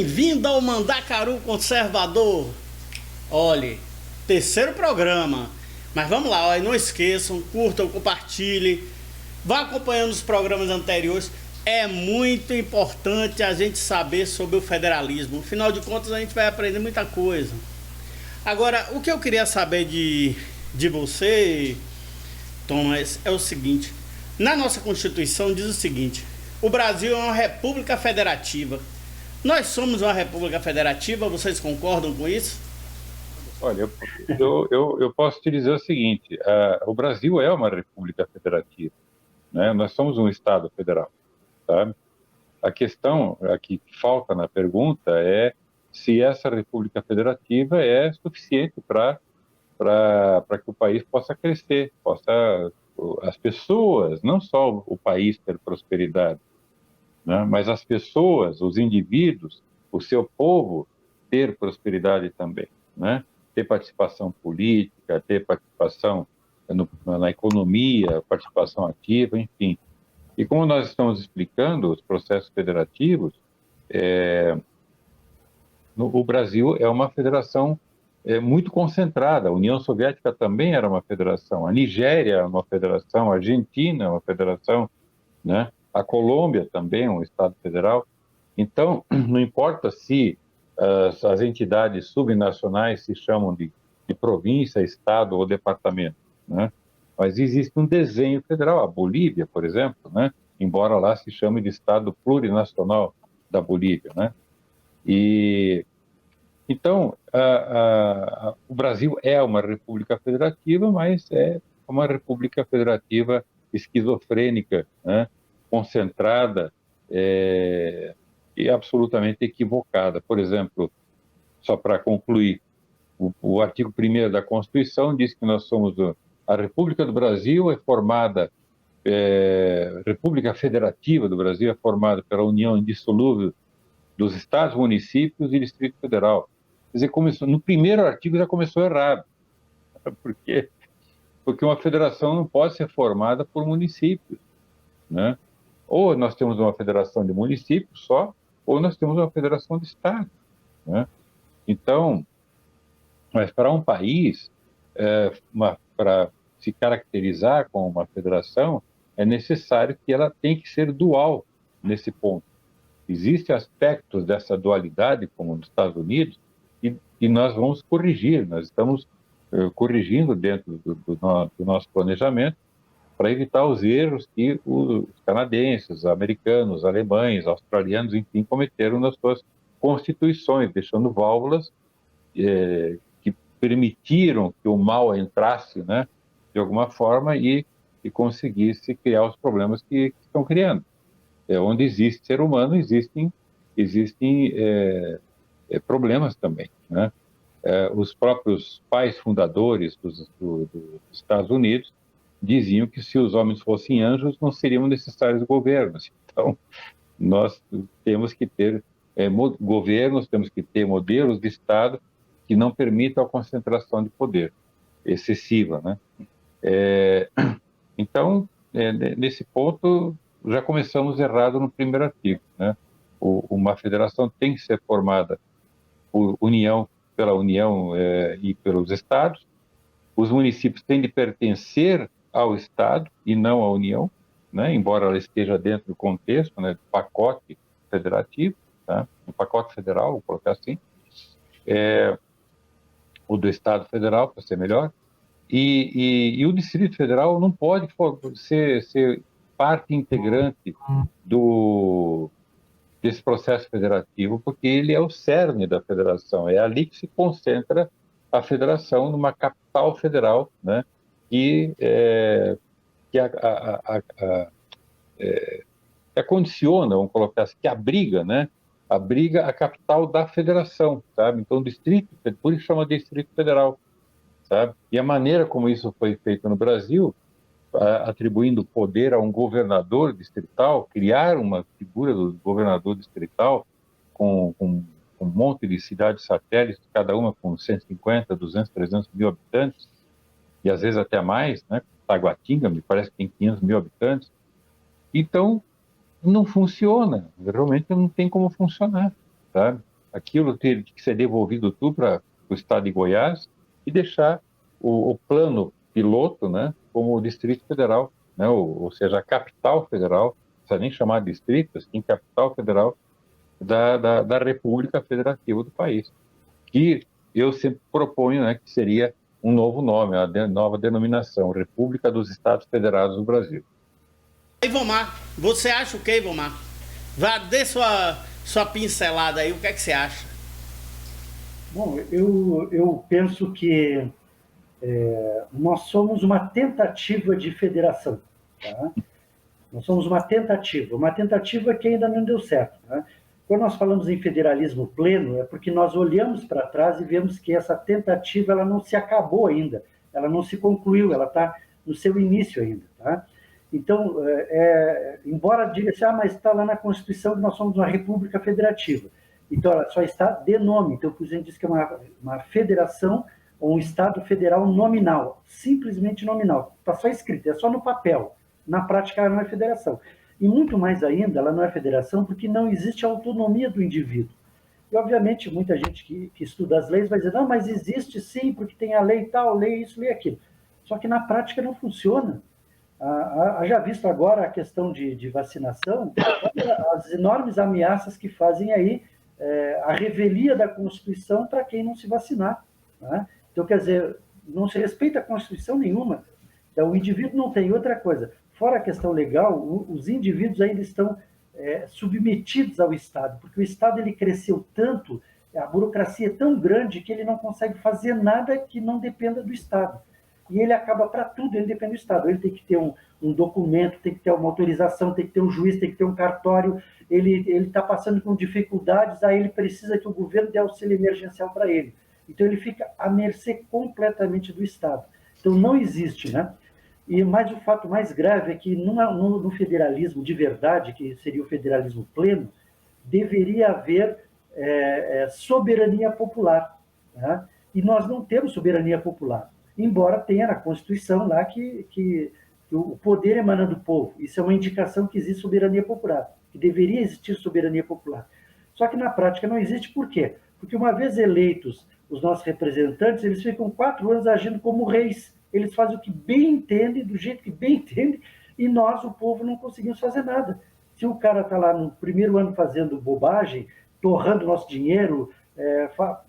Bem-vindo ao Mandacaru Conservador. Olhe, terceiro programa. Mas vamos lá, olha, não esqueçam, curtam, compartilhem, vá acompanhando os programas anteriores. É muito importante a gente saber sobre o federalismo. Afinal de contas, a gente vai aprender muita coisa. Agora, o que eu queria saber de você, Thomas, é o seguinte. Na nossa Constituição diz o seguinte: o Brasil é uma república federativa. Nós somos uma república federativa, vocês concordam com isso? Olha, eu posso te dizer o seguinte: o Brasil é uma república federativa, né? Nós somos um Estado federal, sabe? A questão aqui que falta na pergunta é se essa república federativa é suficiente para que o país possa crescer, as pessoas, não só o país ter prosperidade, né? Mas as pessoas, os indivíduos, o seu povo ter prosperidade também, né? Ter participação política, ter participação na economia, participação ativa, enfim. E como nós estamos explicando os processos federativos, o Brasil é uma federação muito concentrada. A União Soviética também era uma federação, a Nigéria é uma federação, a Argentina é uma federação, né? A Colômbia também é um Estado federal. Então, não importa se as entidades subnacionais se chamam de província, estado ou departamento, né? Mas existe um desenho federal. A Bolívia, por exemplo, né? Embora lá se chame de Estado plurinacional da Bolívia, né? E então o Brasil é uma república federativa, mas é uma república federativa esquizofrênica, né? Concentrada, e absolutamente equivocada. Por exemplo, só para concluir, o artigo 1º da Constituição diz que nós somos a República do Brasil é formada, República Federativa do Brasil é formada pela união indissolúvel dos estados, municípios e Distrito Federal. Quer dizer, no primeiro artigo já começou errado, porque uma federação não pode ser formada por municípios, né? Ou nós temos uma federação de municípios só, ou nós temos uma federação de estados, né? Então, mas para um país, para se caracterizar como uma federação, é necessário que ela tem que ser dual nesse ponto. Existem aspectos dessa dualidade, como nos Estados Unidos, e nós vamos corrigir. Nós estamos corrigindo dentro do nosso planejamento para evitar os erros que os canadenses, os americanos, os alemães, australianos, enfim, cometeram nas suas constituições, deixando válvulas que permitiram que o mal entrasse, né, de alguma forma e conseguisse criar os problemas que estão criando. Onde existe ser humano, existem problemas também, né? Os próprios pais fundadores dos Estados Unidos diziam que se os homens fossem anjos, não seriam necessários governos. Então, nós temos que ter governos, temos que ter modelos de Estado que não permitam a concentração de poder excessiva, né? Então, nesse ponto, já começamos errado no primeiro artigo, né? Uma federação tem que ser formada pela União e pelos estados. Os municípios têm de pertencer ao Estado e não à União, né? Embora ela esteja dentro do contexto, né, do pacote federativo, tá? Do pacote federal, vou colocar assim, ou do Estado Federal, para ser melhor. E o Distrito Federal não pode ser parte integrante desse processo federativo, porque ele é o cerne da federação, é ali que se concentra a federação numa capital federal, né, que condiciona, vamos colocar assim, que abriga, né, abriga a capital da federação, sabe? Então, o distrito, por isso chama de Distrito Federal, sabe? E a maneira como isso foi feito no Brasil, atribuindo poder a um governador distrital, criar uma figura do governador distrital com um monte de cidades satélites, cada uma com 150, 200, 300 mil habitantes, e às vezes até mais, né? Taguatinga, me parece que tem 500 mil habitantes. Então, não funciona, realmente não tem como funcionar, sabe? aquilo ter que ser devolvido tudo para o estado de Goiás e deixar o plano piloto, né, como o Distrito Federal, né, ou seja, a capital federal, não precisa nem chamar de distrito, assim, capital federal da República Federativa do país, que eu sempre proponho, né, que seria um novo nome, a nova denominação, República dos Estados Federados do Brasil. Ivomar, você acha o que, Ivomar? Vá, dê sua pincelada aí, o que é que você acha? Bom, eu penso que nós somos uma tentativa de federação. Tá? Nós somos uma tentativa que ainda não deu certo. Tá? Quando nós falamos em federalismo pleno, é porque nós olhamos para trás e vemos que essa tentativa ela não se acabou ainda, ela não se concluiu, ela está no seu início ainda. Tá? Então, embora diga-se, mas está lá na Constituição que nós somos uma república federativa. Então, ela só está de nome. Então, por exemplo, diz que é uma federação ou um Estado federal nominal, simplesmente nominal. Está só escrito, é só no papel. Na prática, ela não é federação. E muito mais ainda, ela não é federação porque não existe autonomia do indivíduo. E, obviamente, muita gente que estuda as leis vai dizer, não, mas existe sim, porque tem a lei tal, lei isso, lei aquilo. Só que na prática não funciona. Já visto agora a questão de vacinação, as enormes ameaças que fazem aí a revelia da Constituição para quem não se vacinar. Né? Então, quer dizer, não se respeita a Constituição nenhuma. Então, o indivíduo não tem outra coisa. Fora a questão legal, os indivíduos ainda estão submetidos ao Estado, porque o Estado ele cresceu tanto, a burocracia é tão grande que ele não consegue fazer nada que não dependa do Estado. E ele acaba para tudo, ele depende do Estado. Ele tem que ter um documento, tem que ter uma autorização, tem que ter um juiz, tem que ter um cartório. Ele está passando com dificuldades, aí ele precisa que o governo dê auxílio emergencial para ele. Então, ele fica à mercê completamente do Estado. Então, não existe, né? Mas o fato mais grave é que no federalismo de verdade, que seria o federalismo pleno, deveria haver soberania popular. Né? E nós não temos soberania popular. Embora tenha na Constituição lá que o poder emana do povo. Isso é uma indicação que existe soberania popular, que deveria existir soberania popular. Só que na prática não existe. Por quê? Porque uma vez eleitos os nossos representantes, eles ficam 4 anos agindo como reis. Eles fazem o que bem entendem, do jeito que bem entendem, e nós, o povo, não conseguimos fazer nada. Se o cara está lá no primeiro ano fazendo bobagem, torrando nosso dinheiro,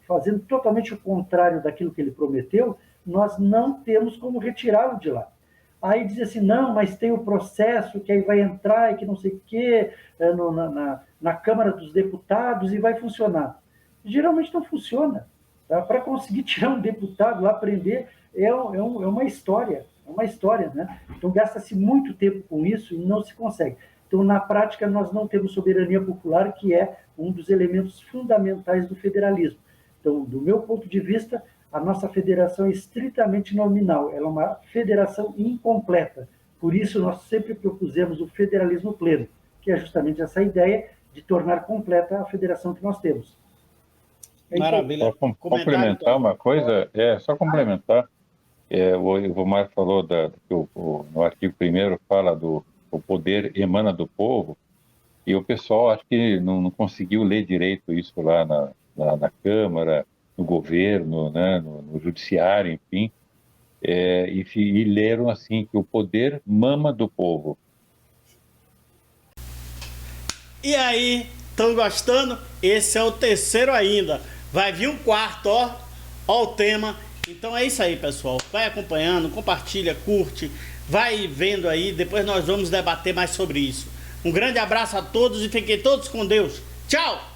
fazendo totalmente o contrário daquilo que ele prometeu, nós não temos como retirá-lo de lá. Aí diz assim, não, mas tem o processo que aí vai entrar e que não sei o quê, na Câmara dos Deputados e vai funcionar. Geralmente não funciona. Tá? Para conseguir tirar um deputado lá, prender, é uma história, né? Então gasta-se muito tempo com isso e não se consegue. Então, na prática, nós não temos soberania popular, que é um dos elementos fundamentais do federalismo. Então, do meu ponto de vista, a nossa federação é estritamente nominal, ela é uma federação incompleta. Por isso, nós sempre propusemos o federalismo pleno, que é justamente essa ideia de tornar completa a federação que nós temos. Maravilha. Só complementar uma coisa, só complementar. O Ivomar falou que no artigo 1º fala o poder emana do povo, e o pessoal acho que não conseguiu ler direito isso lá na Câmara, no governo, né, no judiciário, enfim, e leram assim que o poder mama do povo. E aí, estão gostando? Esse é o terceiro ainda. Vai vir um quarto, ó o tema. Então é isso aí, pessoal. Vai acompanhando, compartilha, curte, vai vendo aí. Depois nós vamos debater mais sobre isso. Um grande abraço a todos e fiquem todos com Deus. Tchau!